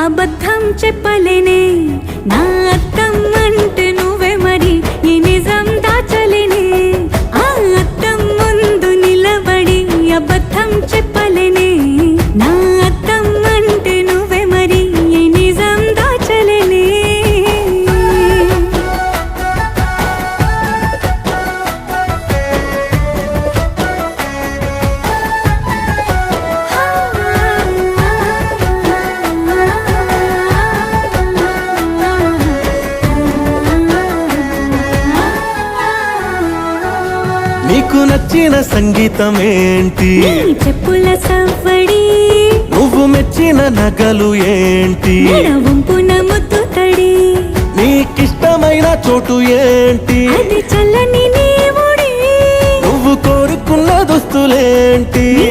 అబద్ధం చెప్పలేనే నా అద్దం అంటే నువ్వే మరి ఈ నిజం దాచలేనే ఆ అద్దం ముందు నిలబడి అబద్ధం చెప్పలేనే నా అద్దం అంటే నువ్వే మరి ఈ నిజం దాచలేనే నీకు నచ్చిన సంగీతం ఏంటి చెప్పుల సవ్వడి నువ్వు మెచ్చిన నగలు ఏంటి వంపున ముత్తు తడి నీకిష్టమైన చోటు ఏంటి అది చల్లని నీ ఒడి నువ్వు కోరుకున్న దుస్తులేంటి నీ